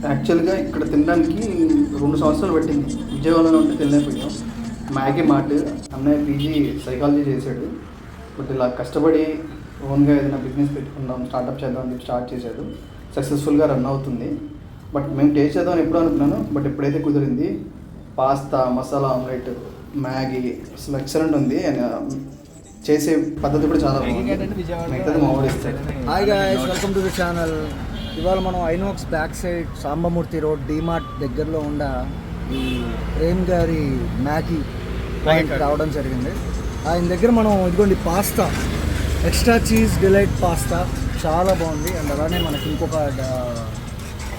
యాక్చువల్గా ఇక్కడ తినడానికి 2 సంవత్సరాలు పట్టింది. విజయవాడలో ఉంటే తినలేకపోయాం. మ్యాగీ మార్ట్ అన్నయ్య పీజీ సైకాలజీ చేశాడు. బట్ ఇలా కష్టపడి ఓన్గా ఏదైనా బిజినెస్ పెట్టుకుందాం, స్టార్ట్అప్ చేద్దాం అని చెప్పి స్టార్ట్ చేశాడు. సక్సెస్ఫుల్గా రన్ అవుతుంది. బట్ మేము టేస్ట్ చేద్దామని ఎప్పుడూ అనుకున్నాను. బట్ ఎప్పుడైతే కుదిరింది, పాస్తా, మసాలా ఆమ్లెట్, మ్యాగీ అసలు ఎక్సలెంట్ ఉంది. చేసే పద్ధతి కూడా చాలా బాగుంది. మిగతాది మా వాడు ఇస్తాడు. Hi guys, welcome to the channel. ఇవాళ మనం INOX back side Sambamurthy road DMart దగ్గరలో ఉన్న ఈ ప్రేమ్ గారి మ్యాగీ పాయింట్ రావడం జరిగింది. ఆయన దగ్గర మనం ఇదిగోండి pasta, extra cheese delight pasta చాలా బాగుంది. అండ్ అలానే మనకి ఇంకొక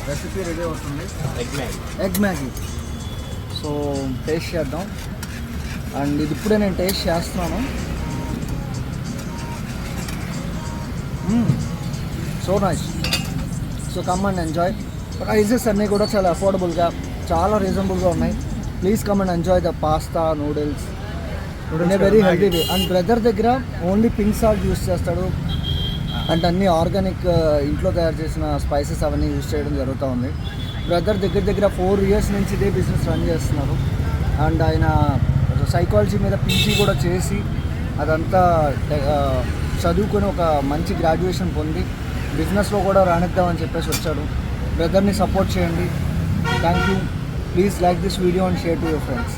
రెసిపీ రెడీ అవుతుంది, ఎగ్ మ్యాగీ. సో టేస్ట్ చేద్దాం. అండ్ ఇది ఇప్పుడే నేను టేస్ట్ చేస్తున్నాను. So nice. So come and enjoy. Prices అన్నీ కూడా చాలా అఫోర్డబుల్గా, చాలా రీజనబుల్గా ఉన్నాయి. Please come and enjoy the pasta, noodles in a very healthy way. And brother దగ్గర ఓన్లీ పింక్ సాల్ట్ యూస్ చేస్తాడు. అండ్ అన్నీ ఆర్గానిక్ ఇంట్లో తయారు చేసిన స్పైసెస్ అవన్నీ యూస్ చేయడం జరుగుతూ ఉంది. బ్రదర్ దగ్గర 4 years నుంచి ఇదే బిజినెస్ రన్ చేస్తున్నారు. అండ్ ఆయన సైకాలజీ మీద పీజీ కూడా చేసి అదంతా చదువుకొని ఒక మంచి గ్రాడ్యుయేషన్ పొంది బిజినెస్లో కూడా రానిద్దామని చెప్పేసి వచ్చాడు. బ్రదర్ని సపోర్ట్ చేయండి. Thank you. Please like this video and share to your friends.